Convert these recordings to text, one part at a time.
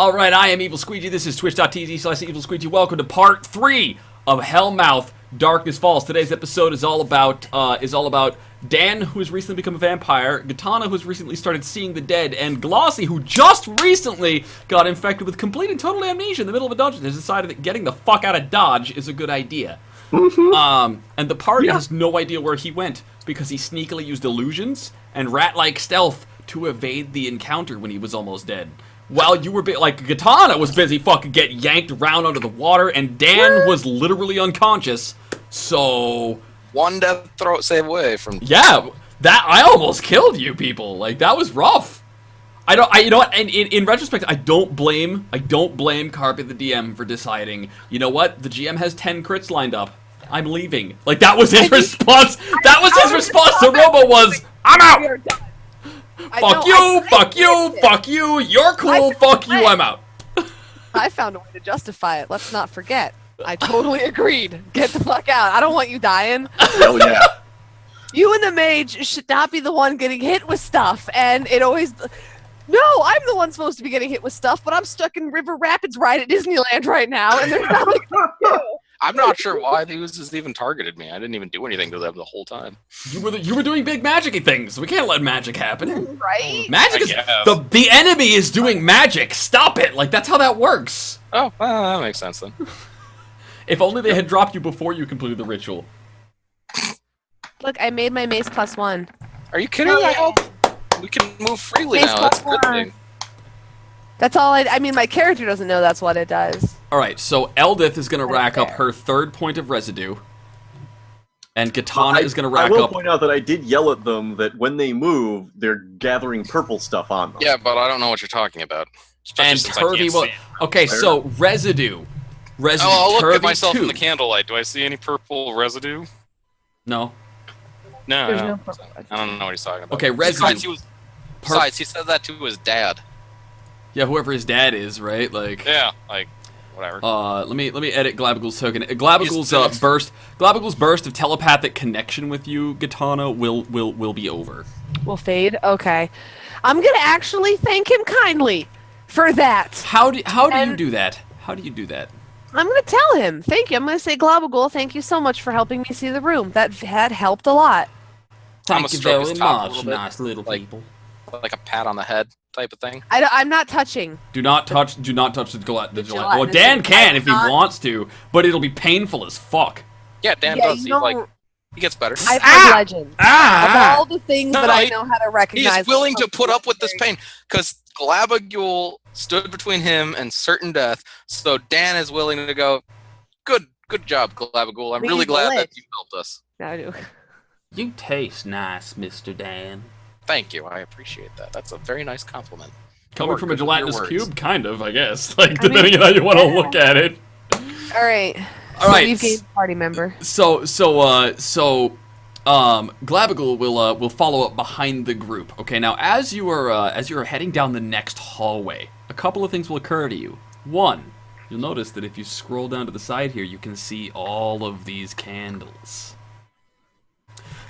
Alright, I am EvilSqueegee. This is twitch.tv/EvilSqueegee. Welcome to part 3 of Hellmouth Darkness Falls. Today's episode is all about Dan, who has recently become a vampire, Katana, who has recently started seeing the dead, and Glossy, who just recently got infected with complete and total amnesia in the middle of a dungeon, has decided that getting the fuck out of Dodge is a good idea. And the party has no idea where he went, because he sneakily used illusions and rat-like stealth to evade the encounter when he was almost dead. While you were, Katana was busy fucking getting yanked around under the water, and Dan was literally unconscious, so... One death throw save away from... Yeah, I almost killed you people, like, that was rough. You know what, and in retrospect, I don't blame Carpet the DM for deciding, you know what, the GM has 10 crits lined up, I'm leaving. Like, that was his response, to Robo was, I'm out! Fuck you, you're cool, fuck you, I'm out. I found a way to justify it, let's not forget. I totally agreed. Get the fuck out. I don't want you dying. Hell yeah. You and the mage should not be the one getting hit with stuff, and it always... No, I'm the one supposed to be getting hit with stuff, but I'm stuck in River Rapids ride at Disneyland right now, and there's nothing to do. I'm not sure why these even targeted me. I didn't even do anything to them the whole time. You were doing big magic-y things. We can't let magic happen. Right? Magic is... The enemy is doing magic. Stop it. Like, that's how that works. Oh, well, that makes sense then. If only they had dropped you before you completed the ritual. Look, I made my mace +1. Are you kidding? I hope we can move freely Mace now. That's a good +1. thing. That's all I mean, my character doesn't know that's what it does. Alright, so Eldith is going to rack up her 3rd point of residue. And Katana is going to rack up... I will point out that I did yell at them that when they move, they're gathering purple stuff on them. Yeah, but I don't know what you're talking about. And Turvy will... Okay, so residue. I'll look at Turvy myself 2. in the candlelight. Do I see any purple residue? No. No, There's no. no purple residue. I don't know what he's talking about. Okay, residue. Besides, he said that to his dad. Yeah, whoever his dad is, right? Like... Yeah, like, whatever. Let me edit Glabagul's token. Glabagul's burst of telepathic connection with you, Katana, will be over. Will fade? Okay. I'm gonna actually thank him kindly for that. How do you do that? How do you do that? I'm gonna tell him. Thank you. I'm gonna say, Globagul, thank you so much for helping me see the room. That had helped a lot. Thank you stroke his very top a much, little bit, nice little like- people. Like a pat on the head type of thing. I'm not touching. Do not touch the gelatinous. gelatinous. Well, Dan can if he wants to, but it'll be painful as fuck. Yeah, Dan Yeah, does. you know- He gets better. I've heard legends. Of all the things No, that no, I know how to recognize. He's willing to put up with this pain because Glabagul stood between him and certain death. So Dan is willing to go. Good job, Glabagul. I'm We really need the glad that ledge. you helped us. I do. You taste nice, Mr. Dan. Thank you. I appreciate that. That's a very nice compliment. Coming from a Good with your gelatinous words. cube, kind of, I guess. Like, depending on how you want to look at it. All right. All right. We've gained a party member. So, Glabagul will follow up behind the group. Okay, now as you are heading down the next hallway, a couple of things will occur to you. One, you'll notice that if you scroll down to the side here, you can see all of these candles.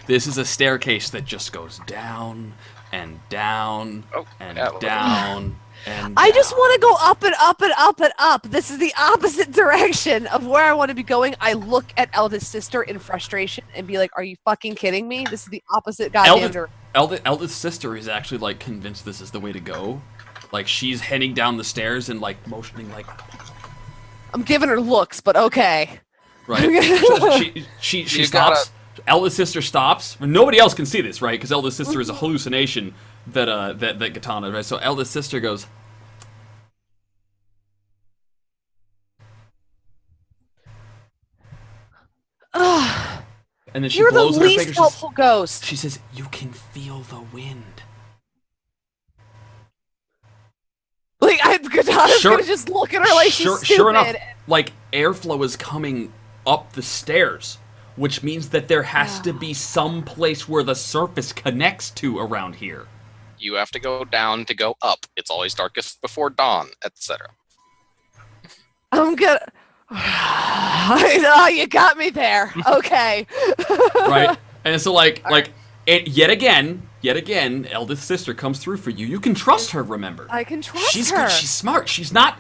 This is a staircase that just goes down and down and down and I just down. want to go up and up and up and up. This is the opposite direction of where I want to be going. I look at Eldest sister in frustration and be like, "Are you fucking kidding me? This is the opposite goddamn direction." Eldest sister is actually like convinced this is the way to go. Like she's heading down the stairs and like motioning like. I'm giving her looks, but okay. Right. She stops. Eldest sister stops. Nobody else can see this, right? Because eldest sister is a hallucination that Katana, right? So eldest sister goes. Ugh. And then she You're the blows in her least fingers. helpful ghost. She says, "You can feel the wind." Like, Katana's Sure- gonna just look at her like she's stupid. Sure enough, like airflow is coming up the stairs, which means that there has to be some place where the surface connects to around here. You have to go down to go up. It's always darkest before dawn, etc. I'm gonna... I know, you got me there. Okay. Right? And so yet again, yet again, eldest sister comes through for you. You can trust her, remember. I can trust She's her. good. She's smart. She's not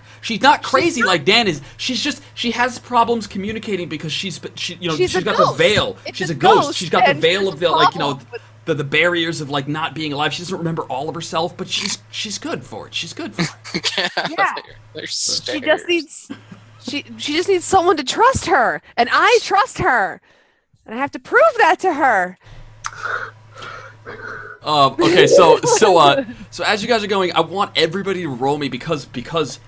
crazy like Dan is. She has problems communicating because she's got the veil. She's a ghost. She's got the veil of the barriers of like not being alive. She doesn't remember all of herself, but she's good for it. She's good for it. Yeah. They're She just needs she just needs someone to trust her, and I trust her, and I have to prove that to her. Okay, so as you guys are going, I want everybody to roll me because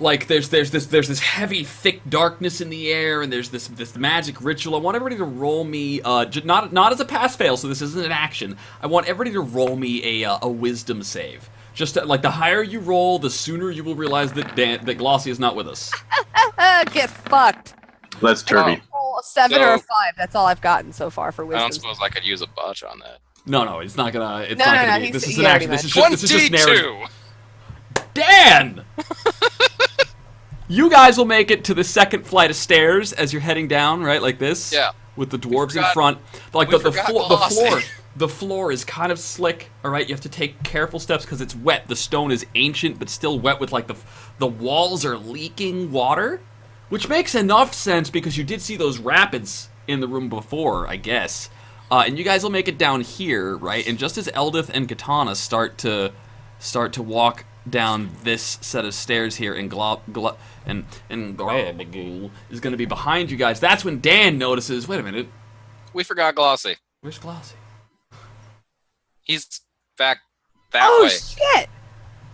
like there's this heavy thick darkness in the air, and there's this magic ritual. I want everybody to roll me not as a pass fail, so this isn't an action. I want everybody to roll me a wisdom save. Just like the higher you roll, the sooner you will realize that Glossy is not with us. Get fucked. That's Turby. Roll a 7 or a 5. That's all I've gotten so far for I wisdom. don't suppose I could use a botch on that. No, it's not gonna. It's No, not no, gonna no, be. This he's- is he an already action. This is just narrative. 22! Dan! You guys will make it to the second flight of stairs as you're heading down, right, like this. Yeah. With the dwarves in forgot- front. Like we the forgot floor, Glossy. the floor is kind of slick. All right, you have to take careful steps because it's wet. The stone is ancient, but still wet. With like the walls are leaking water, which makes enough sense because you did see those rapids in the room before, I guess. And you guys will make it down here, right? And just as Eldith and Katana start to walk down this set of stairs here, and Glabagul is going to be behind you guys. That's when Dan notices. Wait a minute, We forgot Glossy. where's Glossy? He's back that Oh way. shit!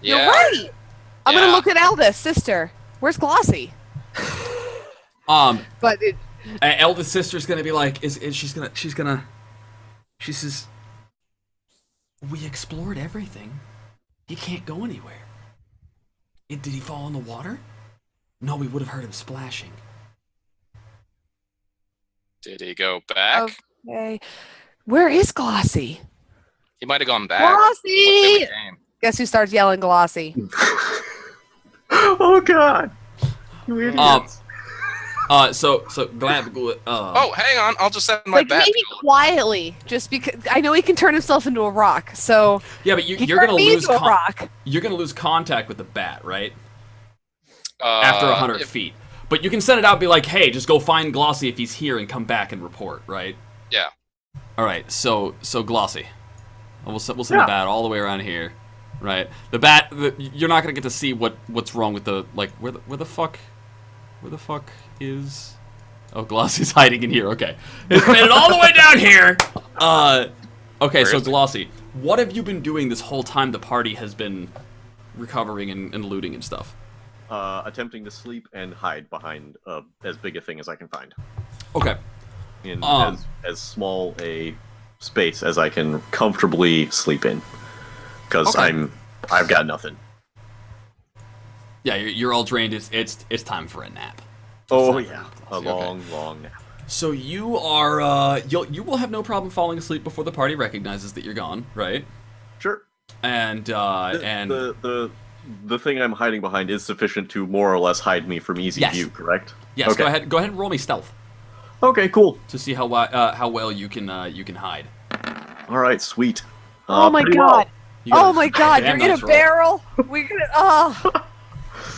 Yeah. You're right. I'm Yeah. gonna look at eldest sister. Where's Glossy? But Eldest sister's gonna be like, she says, we explored everything. He can't go anywhere. Did he fall in the water? No, we would have heard him splashing. Did he go back? okay, where is Glossy? He might have gone back. Glossy! Game. Guess who starts yelling Glossy? Oh God! You idiots. So glad. Oh, hang on. I'll just send my Like bat. maybe quietly, just because I know he can turn himself into a rock. So yeah, but he you're gonna turned me lose. into a rock. You're gonna lose contact with the bat, right? Uh, After 100 if- feet. But you can send it out and be like, hey, just go find Glossy if he's here and come back and report, right? Yeah. All right, so Glossy. We'll send the Yeah. bat all the way around here, right? The bat, you're not gonna get to see what's wrong with the like where the fuck is? Oh, Glossy's hiding in here. Okay, it's made it all the way down here. Okay, so Where is it? Glossy, what have you been doing this whole time the party has been recovering and looting and stuff? Attempting to sleep and hide behind as big a thing as I can find Okay. in Um. as small a space as I can comfortably sleep in, because Okay. I've got nothing. Yeah, you're all drained. It's time for a nap. Oh It's time yeah, for a nap, Glossy. Okay. long nap. So you are you will have no problem falling asleep before the party recognizes that you're gone, right? Sure. And The thing I'm hiding behind is sufficient to more or less hide me from easy Yes. view, correct? yes, Okay. go ahead and roll me stealth Okay, cool. to see how well you can hide. All right, sweet. Oh my pretty god! well. You got Oh my god! You're damn in a nice roll. barrel. We're gonna. Oh.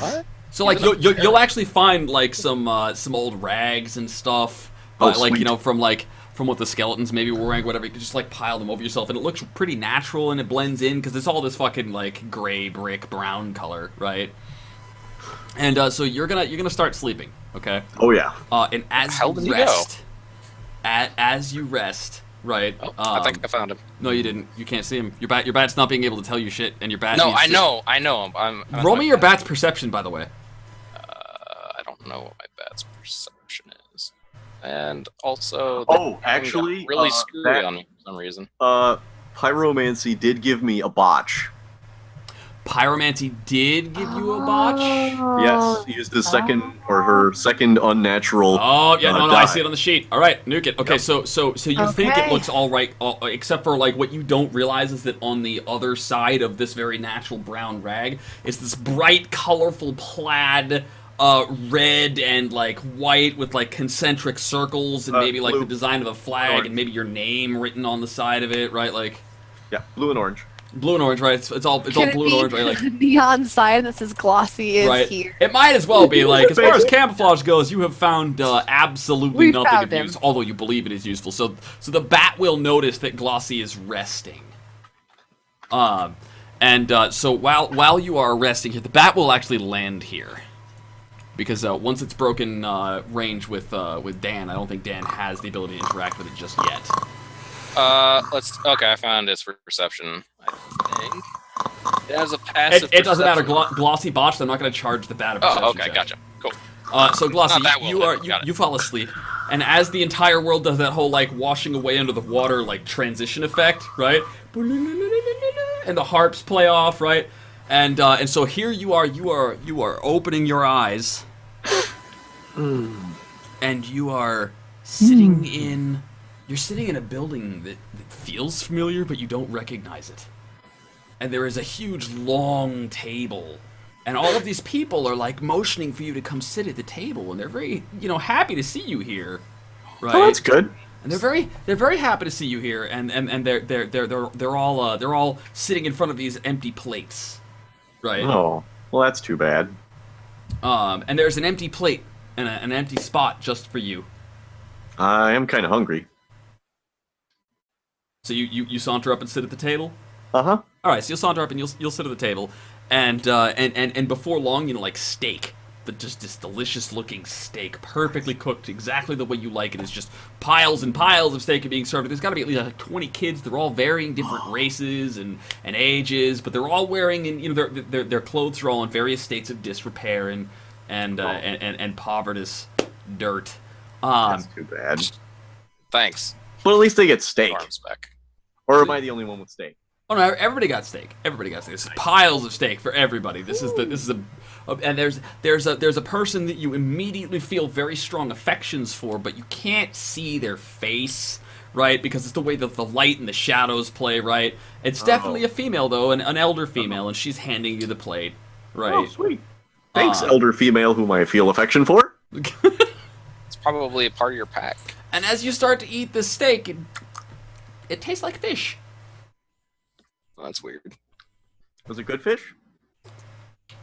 What? So like you'll actually find like some old rags and stuff, Oh, like sweet. from what the skeletons maybe were wearing, whatever. You could just like pile them over yourself, and it looks pretty natural and it blends in because it's all this fucking like gray brick brown color, right? And so you're gonna start sleeping, okay? Oh yeah. And as How you did he go? rest, as you rest, right? Oh, I think I found him. No, you didn't. You can't see him. Your bat's not being able to tell you shit, and your bat. No, needs I to- know. I know him. I'm Roll me your bat's perception, by the way. I don't know what my bat's perception is. And also, Oh, thing got actually, really screwy that- on me for some reason. Pyromancy did give me a botch. Pyromancy did give you a botch. Yes, he used his second or her second unnatural. Oh yeah, no, I die. see it on the sheet. All right, nuke it. Okay, Yep. so you think it Okay. looks all right, except for like what you don't realize is that on the other side of this very natural brown rag is this bright, colorful plaid. Red and like white with like concentric circles and maybe like blue. the design of a flag Orange. and maybe your name written on the side of it, right? Like, Yeah, blue and orange. Blue and orange, right? It's all blue and orange, right? Like neon sign that says Glossy is right. here. It might as well be like, as far as camouflage goes, you have found absolutely We nothing found of him. use, although you believe it is useful. So the bat will notice that Glossy is resting. So while you are resting here, the bat will actually land here. Because once it's broken range with Dan, I don't think Dan has the ability to interact with it just yet. Okay, I found its perception, I think. It has a passive It doesn't matter. perception. Glossy botched. I'm not going to charge the bat a perception Oh, okay, check. gotcha. Cool. So Glossy, Not that well, then. Got it. you fall asleep, and as the entire world does that whole like washing away under the water like transition effect, right? And the harps play off, right? And so here you are opening your eyes, and you are sitting in. You're sitting in a building that feels familiar, but you don't recognize it. And there is a huge, long table. And all of these people are, like, motioning for you to come sit at the table. And they're very, happy to see you here. Right? Oh, that's good. And they're very happy to see you here. And they're all sitting in front of these empty plates. Right? Oh, well, that's too bad. And there's an empty plate and an empty spot just for you. I am kind of hungry. So you saunter up and sit at the table? Uh-huh. All right, so you'll saunter up and you'll sit at the table, and before long, like steak, just this delicious looking steak, perfectly cooked, exactly the way you like it. Is just piles and piles of steak are being served. There's got to be at least like 20 kids. They're all varying different races and ages, but they're all wearing their clothes are all in various states of disrepair and povertous dirt. That's too bad. Thanks. But at least they get steak. Arms back. Or am I the only one with steak? Oh no! Everybody got steak. Everybody got steak. There's piles of steak for everybody. And there's a person that you immediately feel very strong affections for, but you can't see their face, right? Because it's the way that the light and the shadows play, right? It's definitely a female though, an elder female, and she's handing you the plate, right? Oh, sweet. Thanks, elder female whom I feel affection for. It's probably a part of your pack. And as you start to eat the steak, it tastes like fish. Well, that's weird. Was it good fish?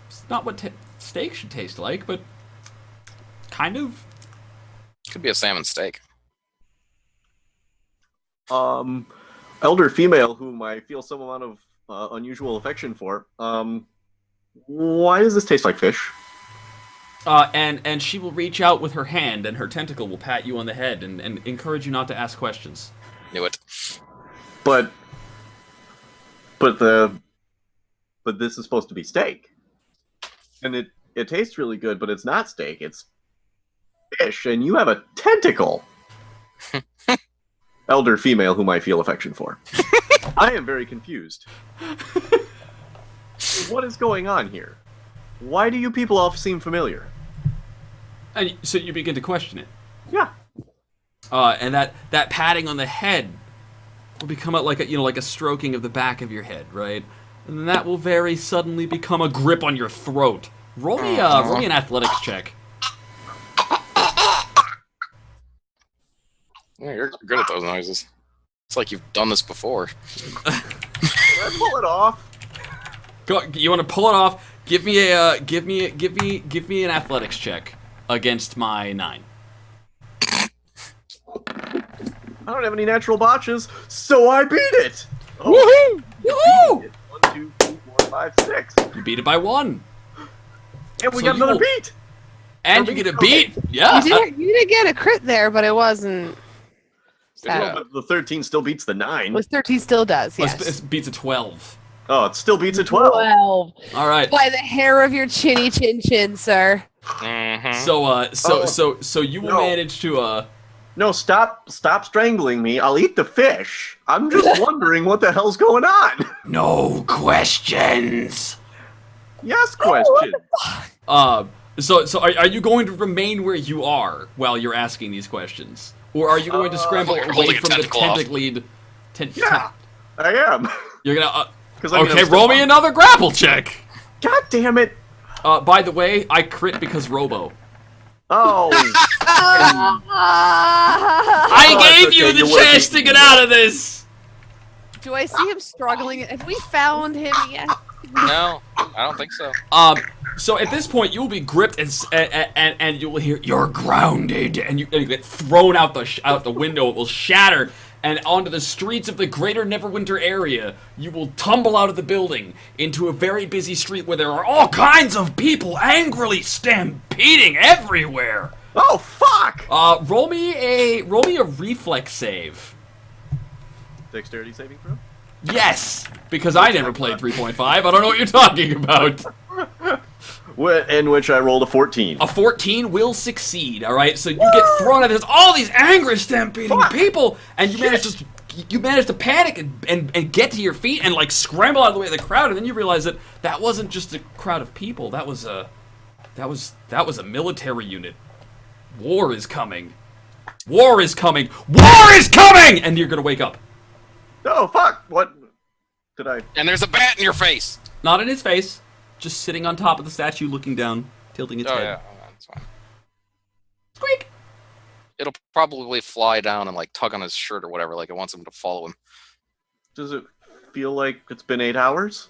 It's not what steak should taste like, but kind of. Could be a salmon steak. Elder female whom I feel some amount of unusual affection for. Why does this taste like fish? And she will reach out with her hand, and her tentacle will pat you on the head and encourage you not to ask questions. Knew it. But this is supposed to be steak, and it tastes really good, but it's not steak. It's fish, and you have a tentacle. Elder female whom I feel affection for. I am very confused. What is going on here? Why do you people all seem familiar? And so you begin to question it. Yeah. And that patting on the head will become like a stroking of the back of your head, right? And then that will very suddenly become a grip on your throat. Roll me an athletics check. Yeah, you're good at those noises. It's like you've done this before. Can I pull it off? Go, you want to pull it off? Give me an athletics check against my 9. I don't have any natural botches, so I beat it. Woohoo! Woohoo! 1, 2, 3, 4, 5, 6. You beat it by 1. And we So got you another will- beat. And you get a beat. Yeah. You did get a crit there, but it wasn't. Yeah. But the 13 still beats the 9. Was 13 still does, Well, yes. it beats a 12. Oh, it still beats a 12. 12. All right. By the hair of your chinny chin, sir. Mm-hmm. So you will No. manage to No, stop strangling me. I'll eat the fish. I'm just wondering what the hell's going on. no questions. Yes, question. So are you going to remain where you are while you're asking these questions, or are you going to scramble You're away holding a from the tentacle off. tentacled? Yeah, I am. You're gonna. 'Cause I mean, Okay, I'm roll still- me another grapple check. God damn it. By the way, I crit because Robo. Oh. I I gave it's you okay, the you're working chance to get out of this. Do I see him struggling? Have we found him yet? No, I don't think so. So at this point, you will be gripped and you will hear, "You're grounded," and you get thrown out the window. It will shatter, and onto the streets of the greater Neverwinter area. You will tumble out of the building into a very busy street where there are all kinds of people angrily stampeding everywhere. Oh fuck! Roll me a reflex save. Dexterity saving throw? Yes, because I never played 3.5. I don't know what you're talking about. In which I rolled a 14. A 14 will succeed, alright? So you get thrown at, there's all these angry stampeding people, and you manage to panic and get to your feet and like scramble out of the way of the crowd, and then you realize that wasn't just a crowd of people, that was a military unit. War is coming. War is coming! War is coming! And you're gonna wake up. Oh fuck! What did I? And there's a bat in your face. Not in his face, just sitting on top of the statue looking down, tilting its head. Yeah, that's fine. Squeak! It'll probably fly down and like tug on his shirt or whatever, like it wants him to follow him. Does it feel like it's been 8 hours?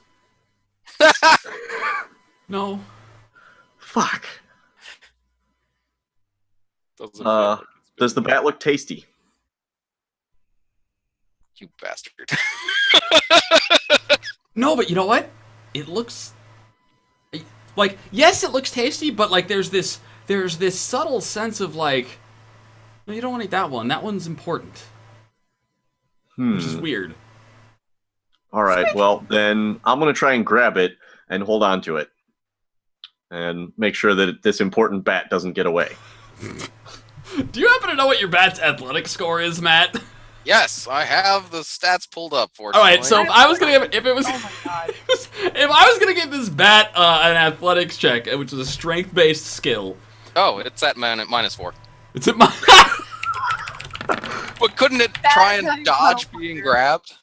No. Fuck. Doesn't feel like it's Does the been- bat look tasty? You bastard. No, but you know what? It looks like, yes, it looks tasty, but like there's this subtle sense of like, no, you don't want to eat that one. That one's important, which is weird. All right, well then I'm gonna try and grab it and hold on to it, and make sure that this important bat doesn't get away. Do you happen to know what your bat's athletic score is, Matt? Yes, I have the stats pulled up for All right, so if I was gonna give if I was gonna give this bat an athletics check, which is a strength-based skill, it's at -4. it's at my. But couldn't it try and dodge being grabbed?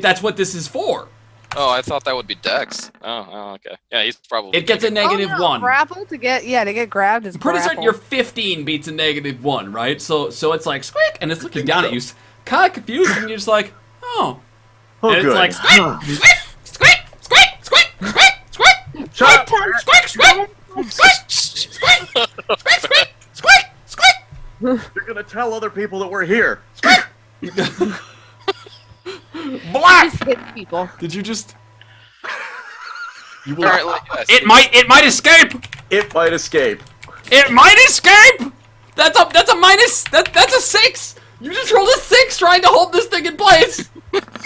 That's what this is for. Oh, I thought that would be Dex. Oh, okay. Yeah, he's probably. It gets a -1. Grapple to get grabbed is Pretty certain grapple. your 15 beats a -1, right? So it's like squeak, and it's looking down at you, kind of confused, and you're just like, oh. Oh, And good. it's like squeak, squeak, squeak, squeak, squeak, squeak, Shut up! squeak, squeak, squeak, squeak, squeak, squeak, squeak, squeak. You're gonna tell other people that we're here. Black. Just hit people. Did you just? You All will. right, yes. It might escape. It might escape. It might escape. That's a minus. That's a 6. You just rolled a 6 trying to hold this thing in place.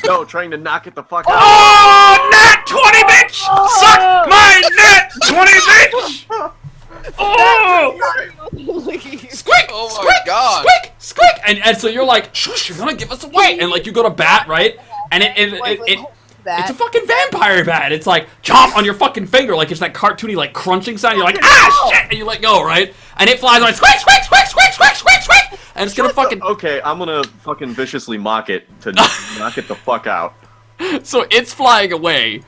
No, trying to knock it the fuck out. Oh, nat 20, bitch! Suck my nat 20, bitch! Oh! Squeak! Oh my squeak, God. Squeak! Squeak! And so you're like, shush, you're gonna give us away. And like you go to bat, right? And it's a fucking vampire bat. It's like chomp on your fucking finger, like it's that cartoony like crunching sound. You're like, ah shit, and you let go, right? And it flies like squeak, squeak, squeak, squeak, squeak, squeak, squeak, and it's gonna fucking. Okay, I'm gonna fucking viciously mock it to knock it the fuck out. So it's flying away,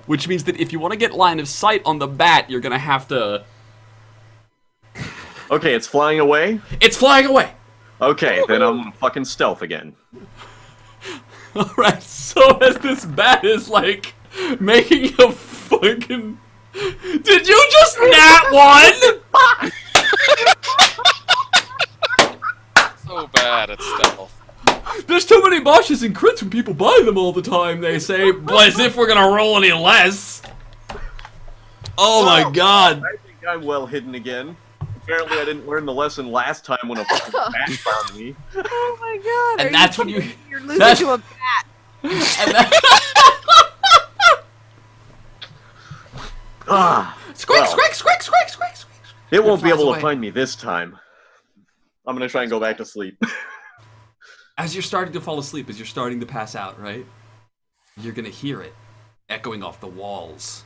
which means that if you want to get line of sight on the bat, you're gonna have to. Okay, it's flying away? It's flying away. Okay, then I'm gonna fucking stealth again. Alright, so as this bat is like making a fucking. Did you just nat 1? So bad at stealth. There's too many bosses and crits when people buy them all the time, they say. But as if we're gonna roll any less. Oh my god. I think I'm well hidden again. Apparently I didn't learn the lesson last time when a fucking bat found me. Oh my god. And that's when you're losing that's- to a bat. And that, Ah, squeak, well, squeak, squeak, squeak, squeak, squeak. it won't be flies able away. to find me this time. I'm gonna try and go back to sleep. As you're starting to fall asleep, as you're starting to pass out, right? You're gonna hear it echoing off the walls.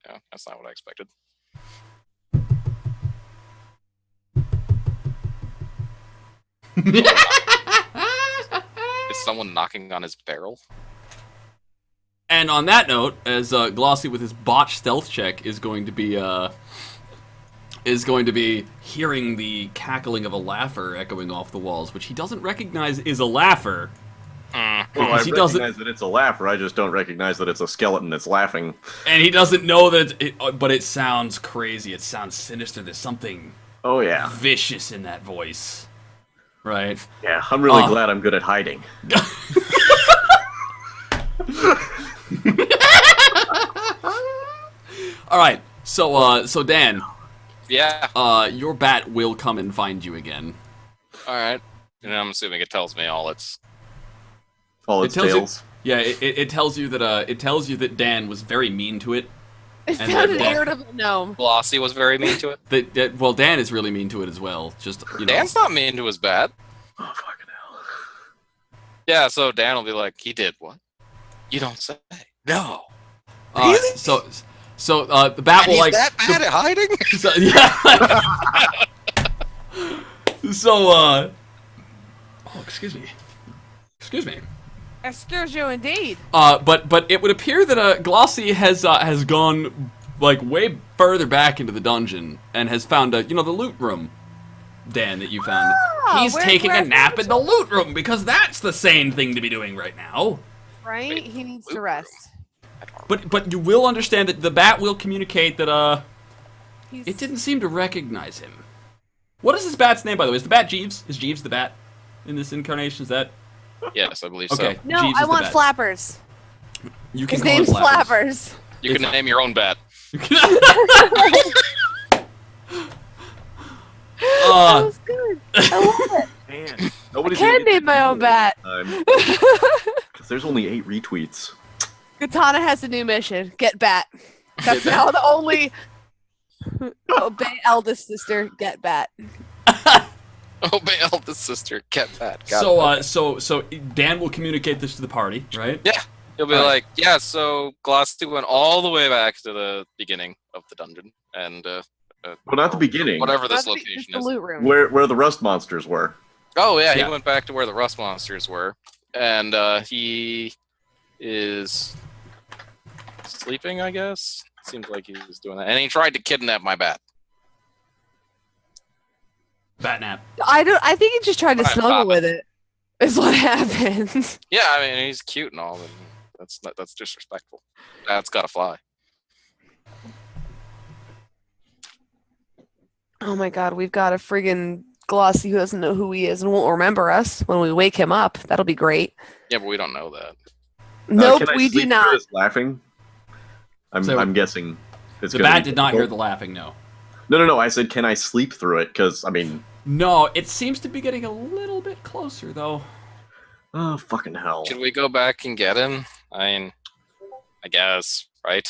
Yeah, that's not what I expected. Is someone knocking on his barrel? And on that note, as Glossy with his botched stealth check is going to be is going to be hearing the cackling of a laugher echoing off the walls, which he doesn't recognize is a laugher. Well, I Because he doesn't- recognize that it's a laugher. I just don't recognize that it's a skeleton that's laughing. And he doesn't know that but it sounds crazy. It sounds sinister. There's something Oh yeah, vicious in that voice. Right? yeah. I'm really glad I'm good at hiding. All right. So Dan, Yeah. your bat will come and find you again. All right. And I'm assuming it tells me all its. All It its tells you- tails. Yeah, it tells you that Dan was very mean to it. It And found then an what? irritable gnome. Glossy was very mean to it. Well, Dan is really mean to it as well. Just Dan's not mean to his bat. Oh fucking hell! Yeah, so Dan will be like, he did what? You don't say. No. Really? So the bat And will he's like. that bad at hiding? So, yeah. So oh, excuse me. Excuse me. Excuse you indeed. But it would appear that Glossy has gone like way further back into the dungeon and has found the loot room. Dan, that you found. He's taking a nap in the loot room because that's the sane thing to be doing right now. Right? Wait, He needs to rest. But you will understand that the bat will communicate that He's... it didn't seem to recognize him. What is this bat's name, by the way? Is the bat Jeeves? Is Jeeves the bat in this incarnation? Is that Yes, I believe okay? so. No, Jeeves I is the want bat. Flappers. You can His call him name's Flappers. Flappers. You can If- name your own bat. That was good. I love it. Man, I nobody's can name my own bat. Because there's only 8 retweets. Katana has a new mission. Get bat. That's now the only... Obey eldest sister. Get bat. Obey eldest sister. Cat bat. Got it. So Dan will communicate this to the party, right? Yeah. He'll be Alright. like, yeah, so Glossy went all the way back to the beginning of the dungeon. And, Well, not the beginning. whatever this That's the- location just the is. loot room. Where the rust monsters were. Oh, yeah, Yeah. he went back to where the rust monsters were. And he is sleeping, I guess. Seems like he's doing that. And he tried to kidnap my bat. Bat nap. I think he just tried to Alright, snuggle pop with it. Is what happened. Yeah, I mean, he's cute and all, but that's disrespectful. That's gotta fly. Oh my god, we've got a friggin' Glossy who doesn't know who he is and won't remember us when we wake him up. That'll be great. Yeah, but we don't know that. Nope, Can I we do sleep through not. this laughing? So- I'm guessing it's The gonna bat be did not hear difficult. the laughing. No. No. I said, can I sleep through it? Because I mean, No, it seems to be getting a little bit closer though. oh fucking hell! Should we go back and get him? I mean, I guess, right?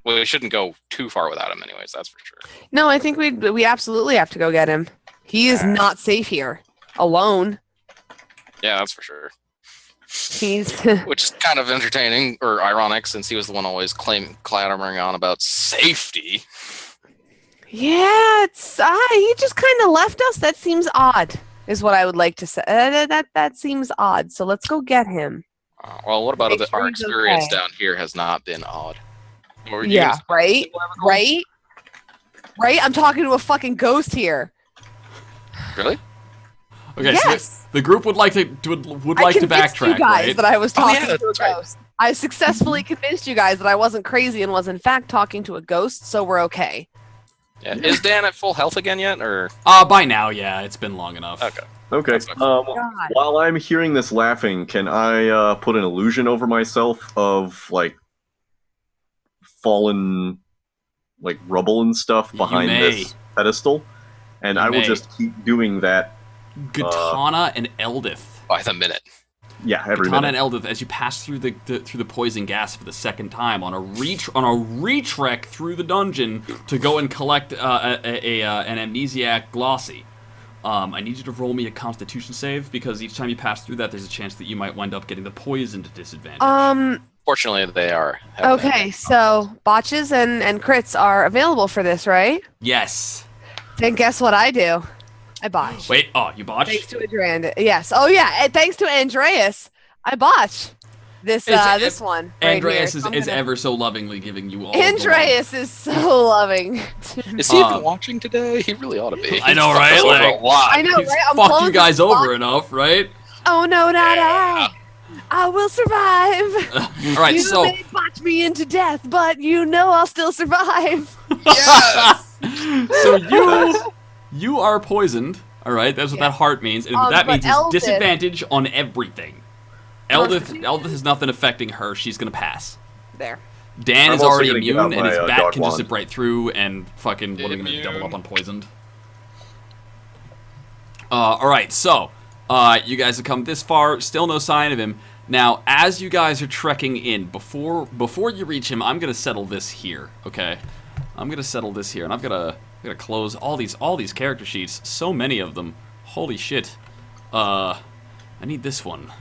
Well, we shouldn't go too far without him, anyways. That's for sure. No, I think we absolutely have to go get him. He is not safe here. Alone. Yeah, that's for sure. He's Which is kind of entertaining or ironic, since he was the one always clamoring on about safety. Yeah, it's he just kind of left us. That seems odd. Is what I would like to say. That seems odd. So let's go get him. Well, what about Make sure our he's experience okay. down here has not been odd. Were you Yeah, gonna- right? Right? Right? I'm talking to a fucking ghost here. Really? Okay. Yes. So the group would like to I like to convinced backtrack, you guys right? that I was Oh, talking yeah, to a that's right. ghost. I successfully convinced you guys that I wasn't crazy and was in fact talking to a ghost, so we're okay. Yeah. Is Dan at full health again yet, or By now, yeah, it's been long enough. okay? Okay. That's fine. God. While I'm hearing this laughing, can I put an illusion over myself of like fallen like rubble and stuff You behind may. this pedestal? And You I will may. just keep doing that. Katana and Eldith. By the minute. Yeah, every Katana and minute. Eldith, as you pass through the poison gas for the second time on a retrek through the dungeon to go and collect an amnesiac Glossy. I need you to roll me a Constitution save because each time you pass through that, there's a chance that you might wind up getting the poison to disadvantage. Fortunately, they are. Okay, so botches and crits are available for this, right? Yes. Then guess what I do? I botch. Wait. Oh, you botched. Thanks to Andreas. Yes. Oh yeah. And thanks to Andreas, I botch. This It's- this one. Right Andreas here. is ever so lovingly giving you all. Andreas is so loving. Is he even watching today? He really ought to be. I know, He's right? fucked us over Like- a lot. I know, He's right? I'm fucked blowing you guys the over fuck- enough, right? Oh no, not Yeah. I will survive. All right, You so may botch me into death, but you know I'll still survive. Yes! so you are poisoned. All right, that's what Yeah. that heart means, and what that but means is Eldith- disadvantage on everything. Eldith has nothing affecting her. She's gonna pass. There. Dan I'm is also already gonna give immune, out and his my, bat dog can just wand. zip right through and fucking. What are you gonna Immune. double up on poisoned? All right, so you guys have come this far. Still no sign of him. Now, as you guys are trekking in, before you reach him, I'm gonna settle this here. Okay, I'm gonna settle this here, and I'm gonna close all these character sheets. So many of them. Holy shit. I need this one.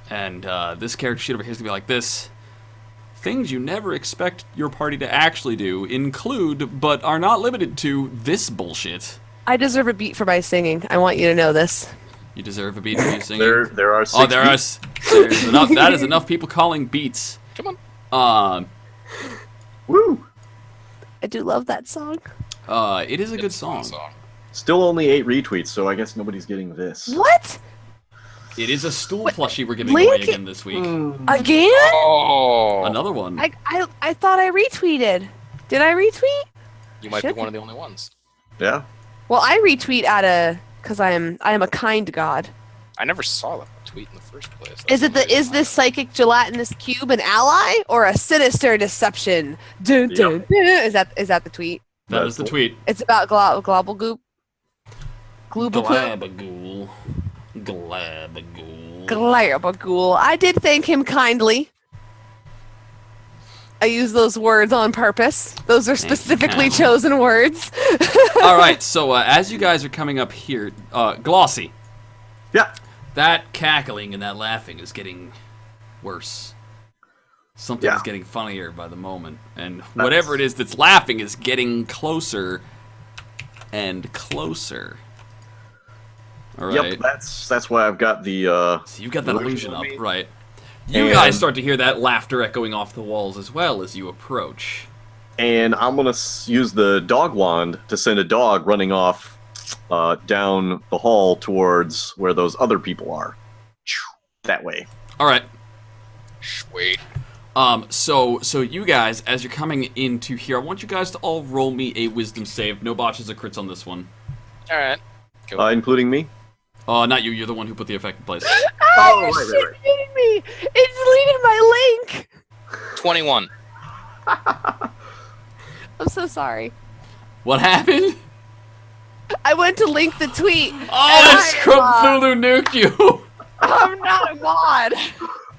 And this character sheet over here is gonna be like this. Things you never expect your party to actually do include, but are not limited to, this bullshit. I deserve a beat for my singing. I want you to know this. You deserve a beat for you singing. There are 6 Oh, there are. beats. There's enough. That is enough people calling beats. Come on. Woo! I do love that song. It is a good It's a fun song. Still only 8 retweets, so I guess nobody's getting this. What? It is a stool Wait, plushie we're giving Link- away again this week. Again? Oh. Another one. I thought I retweeted. Did I retweet? You might be Shit. one of the only ones. Yeah. Well, I retweet because I am a kind god. I never saw that tweet in the first place. Is this psychic gelatinous cube an ally or a sinister deception? Dun, dun, dun. Is that the tweet? That is the tweet. It's about global goop. Global poop. Glabagool. Glabagool. Glabagool. I did thank him kindly. I use those words on purpose. Those are specifically kindly. chosen words. All right, so as you guys are coming up here, Glossy, Yeah. that cackling and that laughing is getting worse. Something Yeah. is getting funnier by the moment, and whatever it is that's laughing is getting closer and closer. All right. Yep. That's why I've got the. So you've got that illusion on up, me. right? You And- guys start to hear that laughter echoing off the walls as well as you approach. And I'm gonna use the dog wand to send a dog running off down the hall towards where those other people are. That way. All right. Sweet. So you guys, as you're coming into here, I want you guys to all roll me a wisdom save. No botches or crits on this one. All right. Including me. Not you. You're the one who put the effect in place. Oh, right, you're right, right. shitting me. It deleted my link. 21. I'm so sorry. What happened? I went to link the tweet. Oh, and Cthulhu nuked you. I'm not a mod.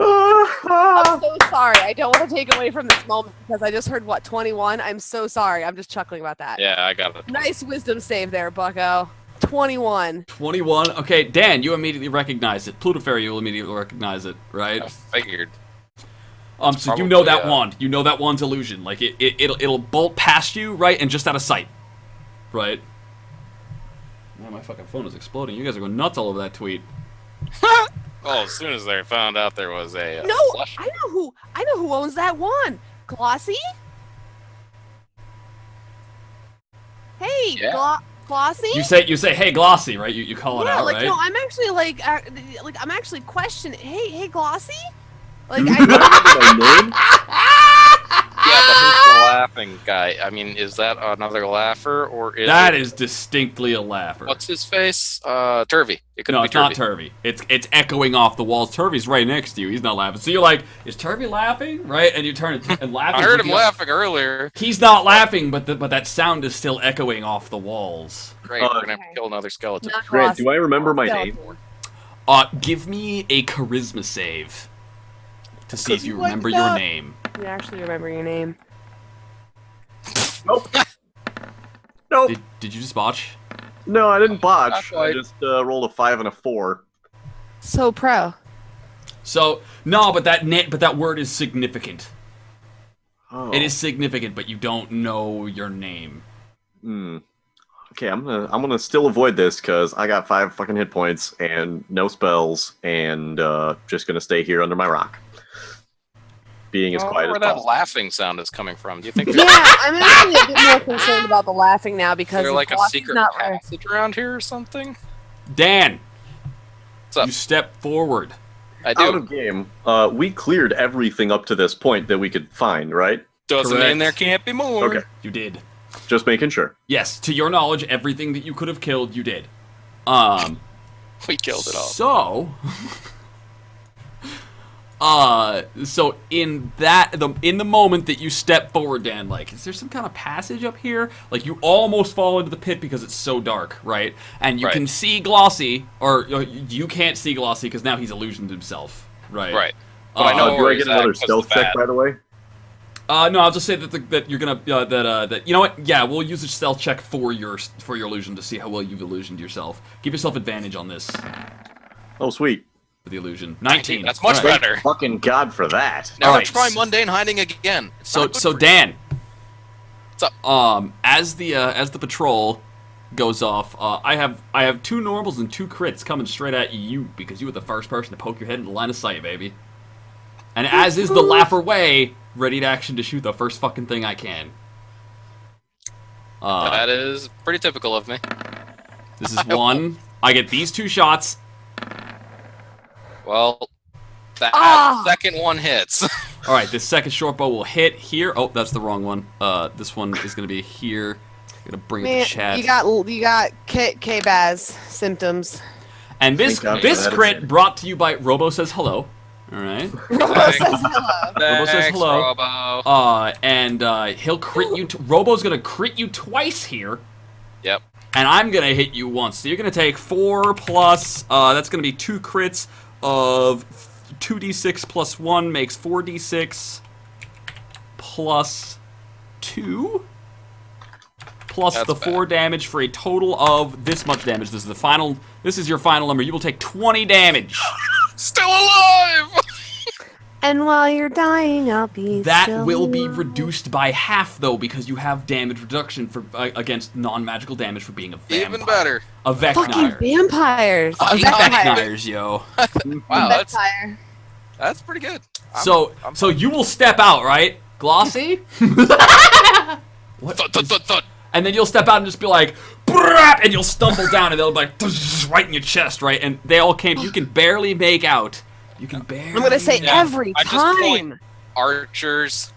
I'm so sorry. I don't want to take away from this moment because I just heard 21. I'm so sorry. I'm just chuckling about that. Yeah, I got it. Nice wisdom save there, Bucko. 21. 21. Okay, Dan, you immediately recognize it. Pluto Fairy, you'll immediately recognize it, right? I figured. So you know that Probably, wand. You know that wand's illusion. Like it'll bolt past you, right, and just out of sight, right? Now my fucking phone is exploding. You guys are going nuts all over that tweet. Well, as soon as they found out there was a No, flush. I know who owns that wand. Glossy? Hey, Yeah. Glossy? You say, hey, Glossy, right? You call it yeah, out, like right? no, I'm actually like I'm actually questioning. Hey, Glossy? Like You I my name? Yeah, but who's the laughing guy? I mean, is that another laugher or is That it, is distinctly a laugher. what's his face? Turvy. It could No, be it's not Turvy. Turvy. It's echoing off the walls. Turvy's right next to you. He's not laughing. So you're like, is Turvy laughing? Right? And you turn and laughing. I heard him laughing earlier. He's not laughing, but that sound is still echoing off the walls. Great, we're gonna have to kill another skeleton. not Grant, Glossy. do I remember my Skeleton. name? Give me a charisma save to see if you Like remember your that. name. You actually remember your name. Nope. Nope. Did you just botch? No, I didn't Not botch. I quite. just rolled a 5 and a 4. So pro. So no, but that word is significant. Oh. It is significant, but you don't know your name. Hmm. Okay, I'm gonna still avoid this because I got 5 fucking hit points and no spells, and just gonna stay here under my rock. being as I quiet wonder as where that possible. laughing sound is coming from. Do you think Yeah, I'm actually a bit more concerned about the laughing now because is there like a Glossy's secret not right. passage around here or something? Dan, What's up? you step forward. I Out do. of game, we cleared everything up to this point that we could find, right? Doesn't Correct. mean there can't be more. Okay, You did. just making sure. Yes, to your knowledge, everything that you could have killed, you did. We killed it all. So in the moment that you step forward, Dan, like, is there some kind of passage up here? Like, you almost fall into the pit because it's so dark, right? And you Right. can see Glossy, or you can't see Glossy because now he's illusioned himself, right? Right. But I know Do where I he's get at another 'cause of stealth the check, bat. by the way? No, I'll just say that you're gonna that you know what? Yeah, we'll use a stealth check for your illusion to see how well you've illusioned yourself. Give yourself advantage on this Oh, sweet. for the illusion. 19. That's much All right. better. Fucking God for that. Never Alright. try mundane hiding again. It's So not good so for Dan, What's up? as the patrol goes off, I have 2 normals and 2 crits coming straight at you because you were the first person to poke your head into the line of sight, baby. And as is the Laugher way, ready to action to shoot the first fucking thing I can. That is pretty typical of me. This is 1. I get these 2 shots. Well, that Ah! second one hits. All right, this second short bow will hit here. Oh, that's the wrong one. This one is going to be here. I'm going to bring it Man, to chat. you got K-Baz symptoms. And this Thank God this for that. crit brought to you by Robo Says Hello. All right. Robo says hello. Robo says Thanks, hello. Robo. And he'll crit you. Robo's going to crit you twice here. Yep. And I'm going to hit you once. So you're going to take 4 plus, that's going to be 2 crits of 2d6 plus 1 makes 4d6 plus 2 plus That's the 4 damage for a total of this much damage. This is your final number. You will take 20 damage. Still alive! And while you're dying, I'll be That still will be alive. reduced by half, though, because you have damage reduction for against non-magical damage for being a vampire. Even better. A Fucking Vecnire. vampires. Fucking A vampire. Vecnires, yo. Wow, Vampire. that's pretty good. So you will step out, right? Glossy? What? Thud, thud, thud, thud. And then you'll step out and just be like, "Brrrap," and you'll stumble down, and they'll be like, right in your chest, right? And they all came. You can barely make out. You can barely. I'm gonna say Yeah, every I just point- time. Archers.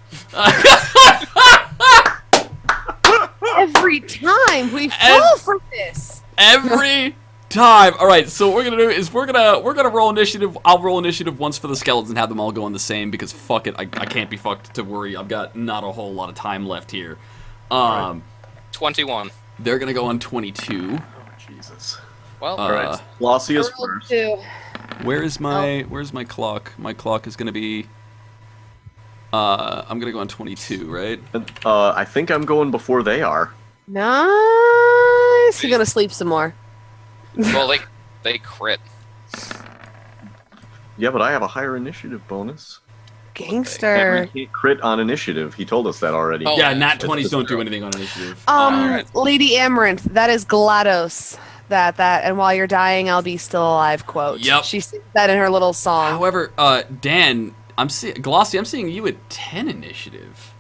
Every time we fall for this. every time. All right. So what we're gonna do is we're gonna roll initiative. I'll roll initiative once for the skeletons and have them all go on the same because fuck it, I can't be fucked to worry. I've got not a whole lot of time left here. 21. They're gonna go on 22. Jesus. Well, All right. Glossy is Roll first. 2. Where's my clock? My clock is gonna be. I'm gonna go on 22, right? I think I'm going before they are. Nice. You're gonna sleep some more. well, they crit. Yeah, but I have a higher initiative bonus. Gangster. And we can't crit on initiative. He told us that already. Oh. Yeah, nat that's 20s don't do true. anything on initiative. Alright. Lady Amaranth, that is GLaDOS. That, and while you're dying, I'll be still alive quote. Yep. She sings that in her little song. However, Dan, Glossy, I'm seeing you at 10 initiative.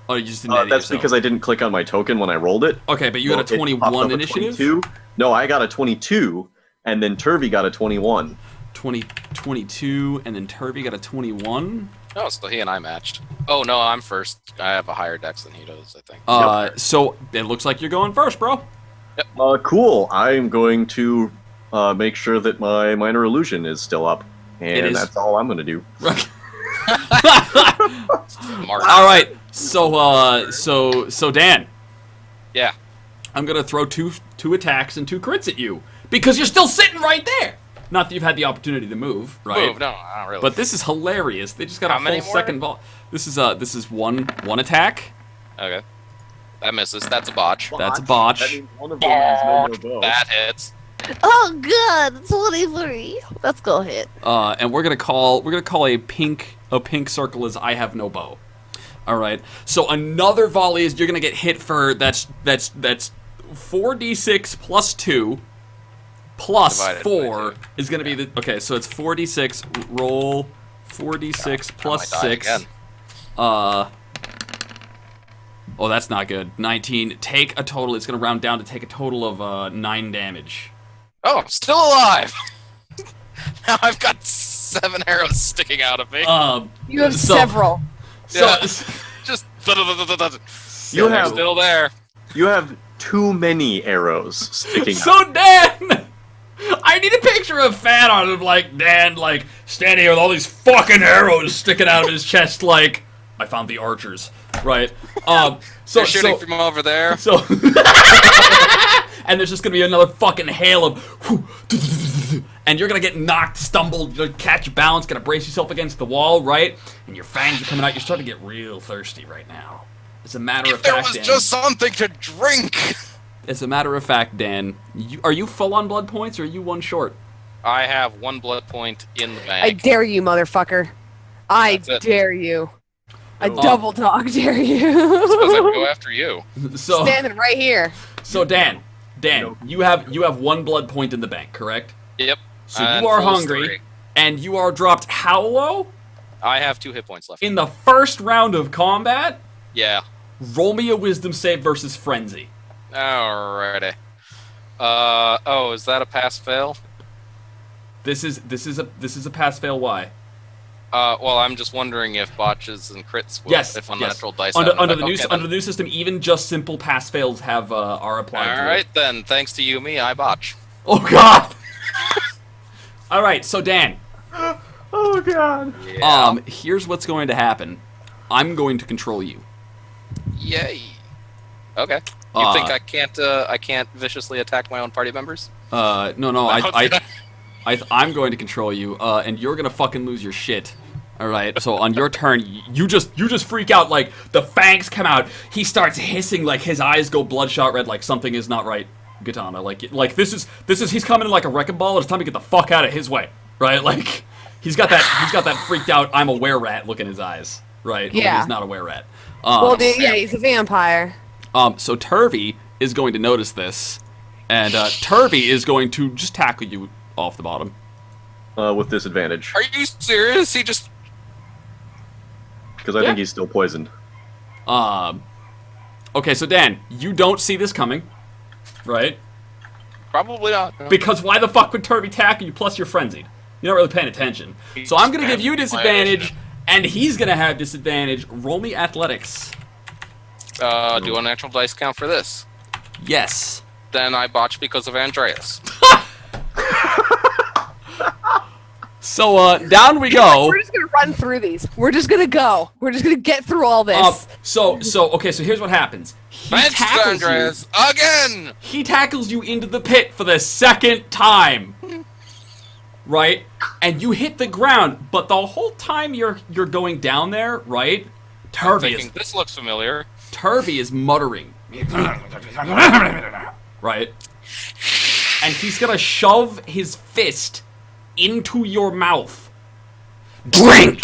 Oh, you just didn't add it That's yourself. because I didn't click on my token when I rolled it. Okay, but you got a Well, it popped 21 up a initiative? 22. No, I got a 22, and then Turvy got a 21. 22, and then Turvy got a 21. Oh, so he and I matched. Oh, no, I'm first. I have a higher dex than he does, I think. So it looks like you're going first, bro. Cool. I'm going to make sure that my minor illusion is still up, It and is. that's all I'm going to do. Smart. All right. So Dan, Yeah. I'm gonna throw two attacks and 2 crits at you because you're still sitting right there. Not that you've had the opportunity to move, right? Move. No, not really. But this is hilarious. They just got How a many whole more? second ball. This is one attack. Okay. That misses. That's a botch. That's a botch. That means one of them has no more bow. That hits. Oh, good. 23. Let's go hit. And we're gonna call a pink circle as I have no bow. All right. So another volley is you're gonna get hit for that's 4d6 plus 2 plus Divided by 4 two. is gonna be the okay. So it's 4d6. Roll 4d6 plus I might die 6. again. Oh, that's not good. 19. Take a total. It's going to round down to take a total of 9 damage. Oh, I'm still alive. Now I've got 7 arrows sticking out of me. You have several. So, Yeah. Just You they're have still there. you have too many arrows sticking out. so Dan, I need a picture of Fat on him, like Dan, like standing here with all these fucking arrows sticking out of his chest, like I found the archers, right? So They're shooting from over there. So, and there's just gonna be another fucking hail of, and you're gonna get knocked, stumbled, you'll catch your balance, gotta brace yourself against the wall, right? And your fangs are coming out. You're starting to get real thirsty right now. As a matter of If there fact, was Dan, just something to drink. as a matter of fact, Dan, are you full on blood points or are you one short? I have 1 blood point in the I bank. dare you, motherfucker. I That's it. dare you. I No. double dog dare Because I you. go after you. So, Standing right here. so Dan, Nope. you have 1 blood point in the bank, correct? Yep. So And you are full hungry, 3. and you are dropped how low? I have 2 hit points left. In the first round of combat, Yeah. roll me a wisdom save versus frenzy. Alrighty. Oh, is that a pass fail? This is a pass fail. Why? Well, I'm just wondering if botches and crits will, Yes. if yes. unnatural dice Under, have under an the new effect. under the new system, even just simple pass fails have are applied. to it. Alright then, thanks to Yumi, I botch. Oh God. All right. So Dan, Oh god. Yeah. here's what's going to happen. I'm going to control you. Yay. Okay. You think I can't viciously attack my own party members? No, I'm going to control you, and you're gonna fucking lose your shit. All right. So on your turn, you just freak out, like the fangs come out. He starts hissing, like his eyes go bloodshot red, like something is not right. Katana, like this is he's coming in like a wrecking ball. It's time to get the fuck out of his way, right? Like he's got that freaked out I'm a were rat look in his eyes, right? Only Yeah. he's not a were rat. Yeah, he's a vampire. So Turvy is going to notice this, and Turvy is going to just tackle you off the bottom. With disadvantage. Are you serious? He just... Because I think he's still poisoned. Okay, so Dan, you don't see this coming, right? Probably not. No. Because why the fuck would Turvy tackle you? Plus you're frenzied. You're not really paying attention. So I'm gonna give you disadvantage, and he's gonna have disadvantage. Roll me athletics. Do unnatural dice count for this? Yes. Then I botch because of Andreas. So down we go. We're just gonna run through these. We're just gonna go. We're just gonna get through all this. So here's what happens. He Thanks, tackles you. Andreas. Again! He tackles you into the pit for the second time. Right? And you hit the ground, but the whole time you're going down there, right? Thinking, this looks familiar. Turvy is muttering. Right? And he's gonna shove his fist into your mouth. Drink!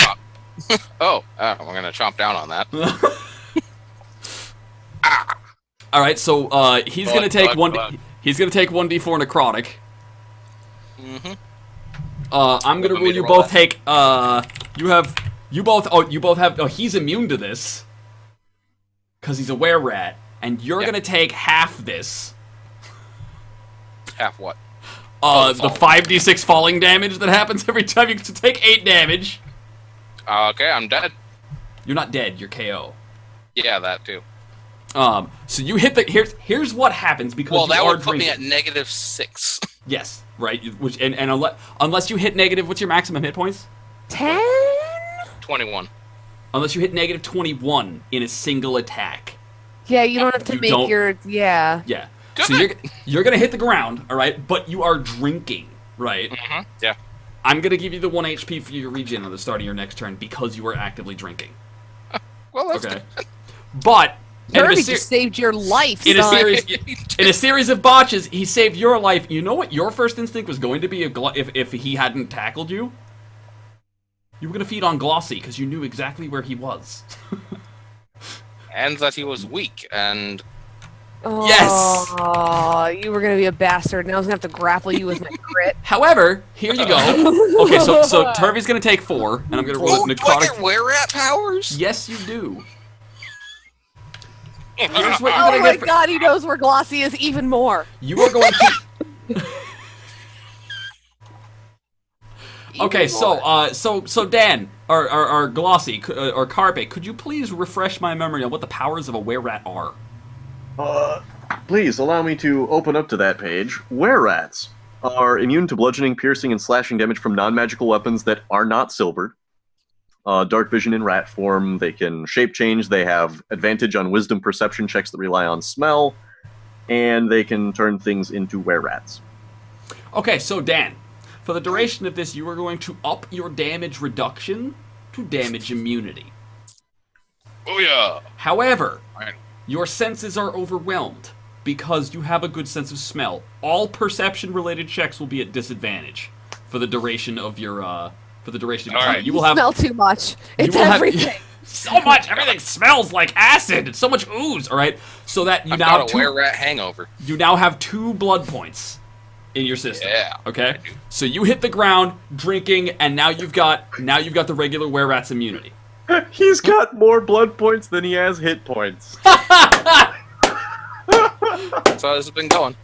Oh, I'm gonna chomp down on that. Alright, so he's gonna take he's gonna take 1d4 necrotic. Mm-hmm. I'm gonna rule you both take you both have he's immune to this. Cause he's a were-rat. And you're gonna take half this. Half what? The 5d6 falling damage that happens every time you take 8 damage. Okay, I'm dead. You're not dead, you're KO. Yeah, that too. So you hit the here's what happens because Well, you that are would put me drinking. at -6. Yes, right. Which and unless you hit negative, what's your maximum hit points? 10? 21. Unless you hit negative 21 in a single attack. Yeah, you don't have to You make don't- your Yeah. So Good. you're gonna hit the ground, all right? But you are drinking, right? Mm-hmm. Yeah. I'm gonna give you the 1 HP for your regen at the start of your next turn because you were actively drinking. Well, that's Okay. But in a Kirby ser- just saved your life, in a son. series in a series of botches, he saved your life. You know what your first instinct was going to be if he hadn't tackled you? You were gonna feed on Glossy because you knew exactly where he was. and that he was weak, and Yes! Oh, you were gonna be a bastard, and I was gonna have to grapple you with my crit. However, here you go. Okay, so Turvey's gonna take 4, and I'm gonna roll Oh, a do I necrotic. get were-rat powers? Yes, you do. Here's what you're Oh gonna my get. god, he knows where Glossy is even more. You are going to. Okay, so Dan or Glossy or Carpe, could you please refresh my memory on what the powers of a were-rat are? Please allow me to open up to that page. Were-rats are immune to bludgeoning, piercing, and slashing damage from non-magical weapons that are not silvered. Dark vision in rat form. They can shape change. They have advantage on wisdom perception checks that rely on smell, and they can turn things into were-rats. Okay, so Dan, for the duration of this, you are going to up your damage reduction to damage immunity. Oh yeah. However, Right. your senses are overwhelmed because you have a good sense of smell. All perception-related checks will be at disadvantage for the duration of your All right. You will have Smell too much. It's will have- everything. so much. Everything smells like acid. It's so much ooze. All right, so that you I've now got a were-rat hangover. you now have 2 blood points in your system. Yeah. Okay. So you hit the ground drinking, and now you've got the regular were-rat's immunity. He's got more blood points than he has hit points. That's how this has been going.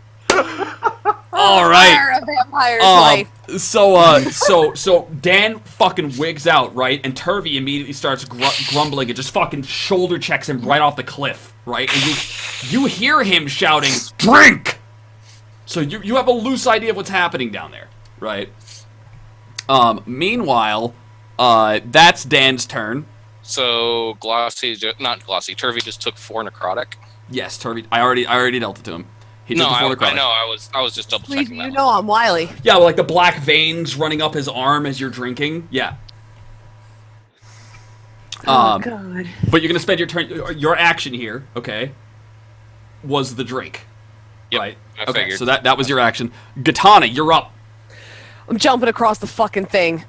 All right. Fire a vampire's life. So Dan fucking wigs out, right? And Turvey immediately starts grumbling and just fucking shoulder checks him right off the cliff, right? And you hear him shouting, "Drink!" So you have a loose idea of what's happening down there, right? Meanwhile, that's Dan's turn. So not Glossy. Turvey just took 4 necrotic. Yes, Turvey. I already dealt it to him. He No, took the 4 necrotic. I know. I was just double Please, checking you that. know I'm wily. Yeah, like the black veins running up his arm as you're drinking. Yeah. Oh god. But you're gonna spend your action here, okay? Was the drink, Yep, right? I Okay, figured. so that was your action. Katana, you're up. I'm jumping across the fucking thing.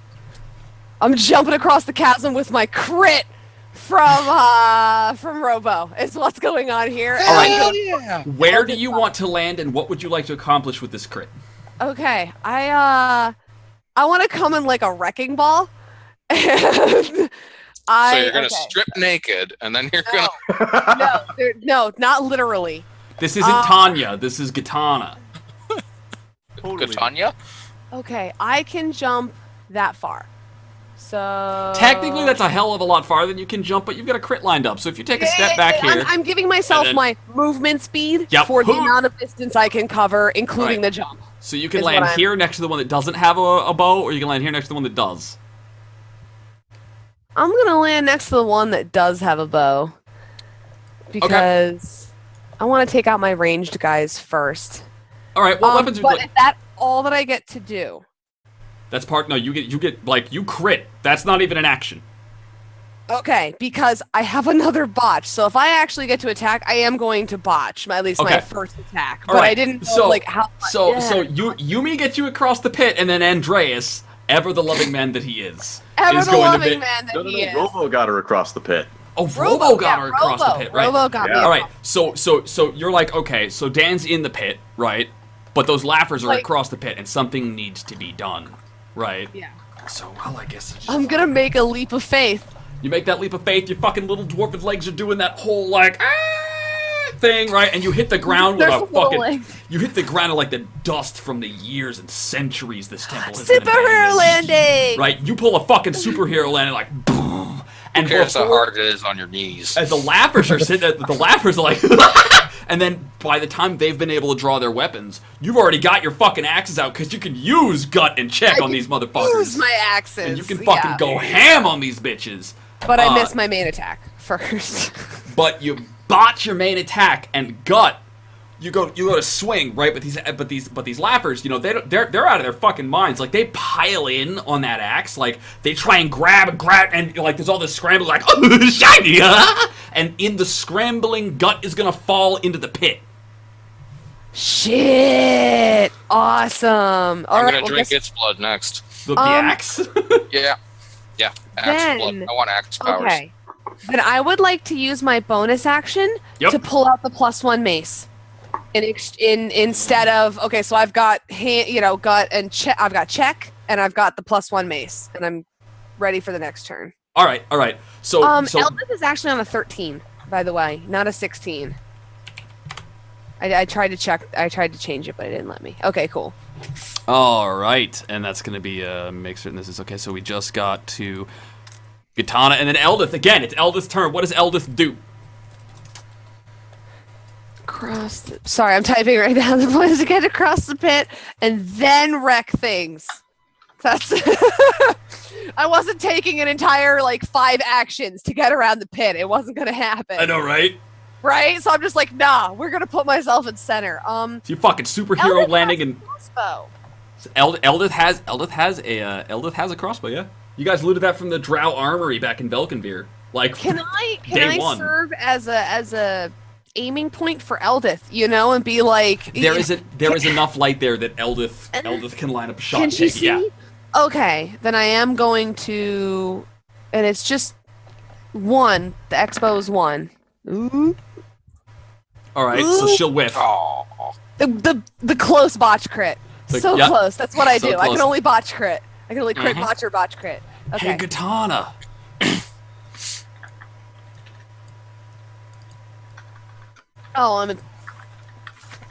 I'm jumping across the chasm with my crit from Robo. Is what's going on here. All right. Hell yeah! Where do you want to land, and what would you like to accomplish with this crit? Okay, I want to come in like a wrecking ball. And So you're gonna strip naked, and then you're gonna. no, not literally. This isn't Tanya. This is Katana. Katanya? Okay, I can jump that far. So Technically, that's a hell of a lot farther than you can jump, but you've got a crit lined up. So if you take a step back here, I'm giving myself and then- my movement speed Yep. for the amount of distance I can cover, including Right. the jump. so you can is land what I'm- here next to the one that doesn't have a bow, or you can land here next to the one that does. I'm gonna land next to the one that does have a bow because I want to take out my ranged guys first. All right. What weapons? But is that all that I get to do? That's part. No, you get like you crit. That's not even an action. Okay, because I have another botch. So if I actually get to attack, I am going to botch at least Okay. my first attack. All But right. I didn't know So- like how. So yeah. Yumi gets you across the pit, and then Andreas, ever the loving man that he is Ever is the going to loving be. man that No, he is. Robo got her across the pit. Oh, Robo got her across Robo. the pit, right? Robo got me. Yeah. All right. So you're like, okay, so Dan's in the pit, right? But those laughers are Like- across the pit, and something needs to be done, right? Yeah. So well, I guess it's just I'm gonna make a leap of faith. You make that leap of faith, your fucking little dwarven legs are doing that whole like thing, right? And you hit the ground with There's a little fucking legs. you hit the ground of like the dust from the years and centuries this temple has been Superhero abandoned. landing. Right? You pull a fucking superhero landing like boom. And Here's how before hard it is on your knees. as the laughers are sitting there, the laughers are like and then by the time they've been able to draw their weapons, you've already got your fucking axes out because you can use gut and check on these motherfuckers. Use my axes. and you can fucking yeah. go ham on these bitches. But I missed my main attack first. But you botch your main attack and gut. You go to swing, right? But these laughers, you know, they're out of their fucking minds. Like they pile in on that axe, like they try and grab, and like there's all this scrambling, like oh, shiny, huh? And in the scrambling, gut is gonna fall into the pit. Shit! Awesome. All I'm right, gonna well, drink guess- its blood next. The axe. Yeah, axe blood. Then- I want axe powers. Okay. Then I would like to use my bonus action Yep. to pull out the +1 mace. Instead of okay, so I've got gut and check. I've got check, and I've got the +1 mace, and I'm ready for the next turn. All right. So Eldith is actually on a 13, by the way, not a 16. I tried to check. I tried to change it, but it didn't let me. Okay, cool. all right, and that's gonna be make certain this is okay. So we just got to Katana, and then Eldith again. It's Eldith's turn. What does Eldith do? Sorry, I'm typing right now. The point is to get across the pit and then wreck things. That's. I wasn't taking an entire 5 actions to get around the pit. It wasn't gonna happen. I know, right? Right? So I'm just like, nah, we're gonna put myself in center. So you fucking superhero Eldith landing has and a crossbow. Eldith has a crossbow. Yeah, you guys looted that from the Drow Armory back in Velkenveer. Can I day one. serve as a aiming point for Eldith, and be like There is enough light there that Eldith can line up a shot. Can and she take it, see? Yeah. Okay, then I am going to, and it's just 1. The expo is 1. Ooh. All right, so she'll whiff. Oh. The close botch crit. So yep. close. That's what I So do. I close. can only botch crit. I can only crit botch or botch crit. Okay. Hey, Katana. Oh, I'm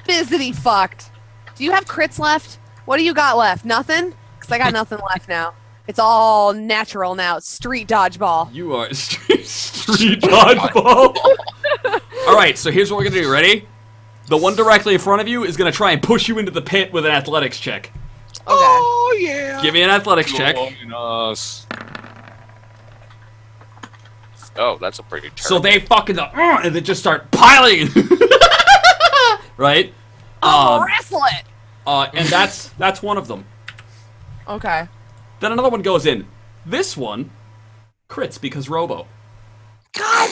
fizzity fucked. Do you have crits left? What do you got left? Nothing? Because I got nothing left now. It's all natural now. It's street dodgeball. You are street dodgeball. All right, so here's what we're gonna do. Ready? The one directly in front of you is gonna try and push you into the pit with an athletics check. Okay. Oh yeah. Give me an athletics check. Join us. Oh, that's a pretty terrible. So they fucking and they just start piling. Right? Wrestle it. And that's one of them. Okay. Then another one goes in. This one crits because Robo. God.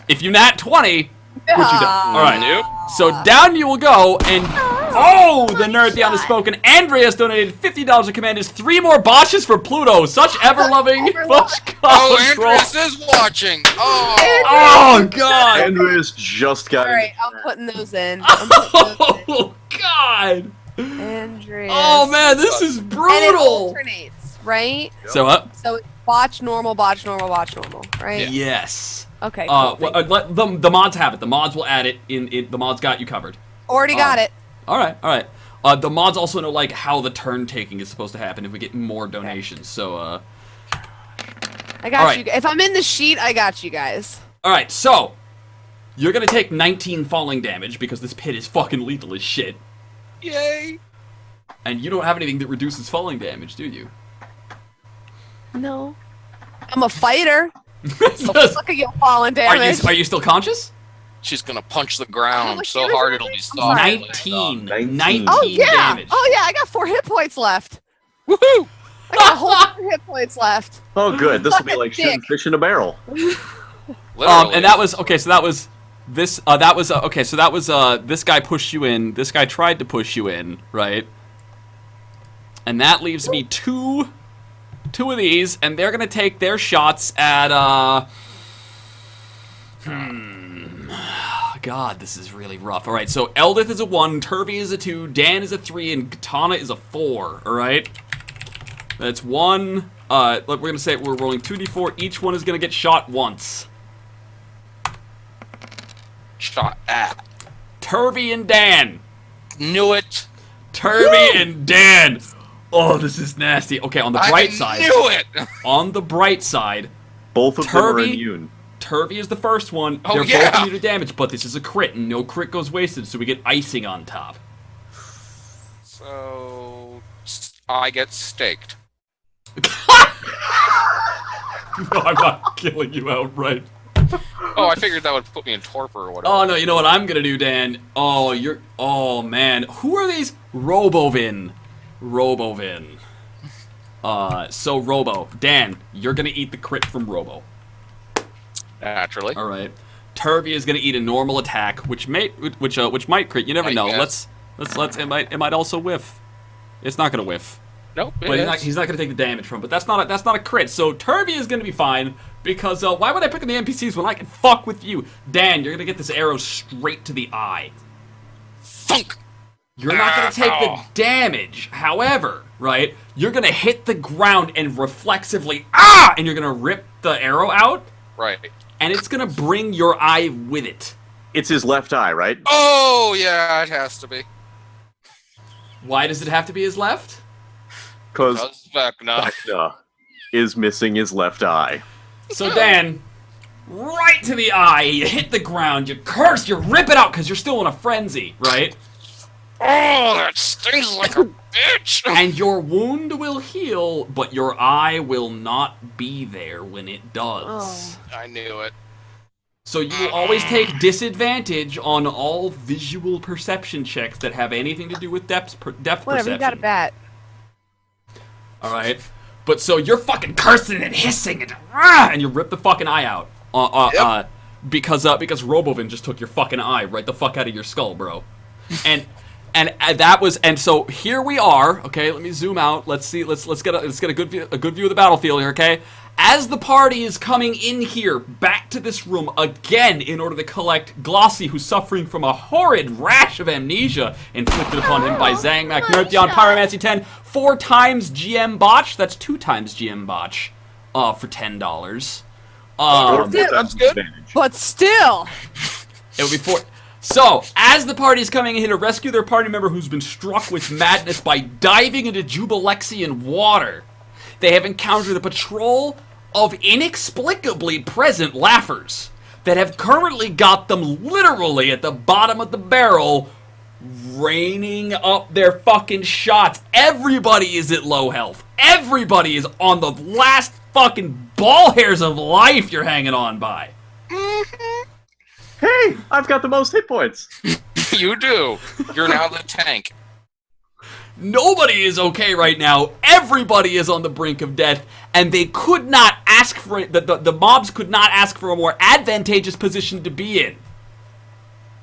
If you nat 20, put you down. All right. Nope. So down you will go, and the nerd beyond the spoken. Andreas donated $50 to command his 3 more botches for Pluto. Such ever-loving bush Oh, control. Andreas is watching. Oh. Oh God. Andreas just got. All right, I'm putting those in. I'm putting those in. Oh God. Andreas. Oh man, this is And it brutal. alternates, right? So what? So it's botch, normal, right? Yes. Okay, cool. Let the mods have it. The mods will add it in. The mods got you covered. Already got it. All right. The mods also know how the turn taking is supposed to happen if we get more donations. So I got you. If I'm in the sheet, I got you guys. all right. So you're gonna take 19 falling damage because this pit is fucking lethal as shit, Yay. and you don't have anything that reduces falling damage, do you? No. I'm a fighter. So fuck you falling damage. Are you still conscious? She's gonna punch the ground much so damage hard did I it'll be take? soft. 19. 19. Oh yeah. damage. Oh yeah. I got 4 hit points left. Woohoo! I got a whole 4 hit points left. Oh, good. This will be Fucking like shooting dick. fish in a barrel. Literally. And that was okay. So that was this. That was okay. So that was this guy pushed you in. This guy tried to push you in, right? And that leaves me two of these, and they're gonna take their shots at God, this is really rough. All right, so Eldith is a 1, Turvy is a 2, Dan is a 3, and Katana is a 4. All right, that's 1. We're gonna say we're rolling 2d4. Each one is gonna get shot once. shot at. Turvy and Dan. Knew it. Turvy and Dan. Oh, this is nasty. Okay, on the bright I side. knew it. On the bright side, Both of them are Turvy. immune. Turvy is the first one. Oh, They're yeah. both immune to damage, but this is a crit, and no crit goes wasted, so we get icing on top. So I get staked. No, I'm not killing you outright. Oh, I figured that would put me in torpor or whatever. Oh no, you know what I'm gonna do, Dan? Oh man. Who are these? Robovin. So Robo. Dan, you're gonna eat the crit from Robo. Naturally. Alright. Turvy is gonna eat a normal attack, which might crit. You never I know. guess. Let's it might also whiff. It's not gonna whiff. Nope. But he's not going to take the damage from it. But that's not a crit. So Turvey is going to be fine because why would I pick on the NPCs when I can fuck with you? Dan, you're going to get this arrow straight to the eye. Thunk! You're not going to take the damage. However, right, you're going to hit the ground and reflexively, and you're going to rip the arrow out. Right. And it's going to bring your eye with it. It's his left eye, right? Oh, yeah, it has to be. Why does it have to be his left? Because Vecna Vecna is missing his left eye. So Dan, right to the eye, you hit the ground, you curse, you rip it out because you're still in a frenzy, right? Oh, that stings like a bitch! And your wound will heal, but your eye will not be there when it does. Oh. I knew it. So you will always take disadvantage on all visual perception checks that have anything to do with depth Whatever, perception. you got a bat. Alright? But so you're fucking cursing and hissing and you rip the fucking eye out. Because Robovin just took your fucking eye right the fuck out of your skull, bro. And so here we are. Okay, let me zoom out. Let's see. Let's get a good view of the battlefield here. Okay, as the party is coming in here back to this room again in order to collect Glossy, who's suffering from a horrid rash of amnesia inflicted upon him by Zang McNertheon Pyromancy 10, 4 times GM botch. That's 2 times GM botch, for $10. That's good. But still, It would be 4. So, as the party is coming in here to rescue their party member who's been struck with madness by diving into Jubilexian water, they have encountered a patrol of inexplicably present laughers that have currently got them literally at the bottom of the barrel, raining up their fucking shots. Everybody is at low health. Everybody is on the last fucking ball hairs of life you're hanging on by. Hey, I've got the most hit points. You do. You're now the tank. Nobody is okay right now. Everybody is on the brink of death, and they could not ask for it. The mobs could not ask for a more advantageous position to be in.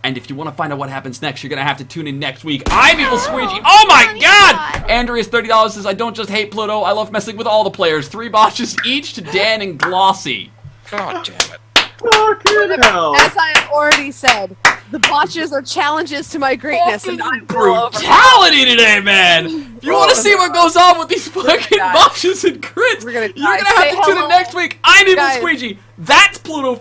And if you want to find out what happens next, you're going to have to tune in next week. I'm EvilSqueegee. Oh my god! Andrea's $30 says, I don't just hate Pluto, I love messing with all the players. 3 botches each to Dan and Glossy. God damn it. Fucking hell. as I have already said, the botches are challenges to my greatness, and I will overcome. Brutality today, man! If you want to see what goes on with these fucking die. botches and crits, We're gonna you're die. going to have Say to tune in hello. next week. I'm Guys. EvilSqueegee. That's Pluto.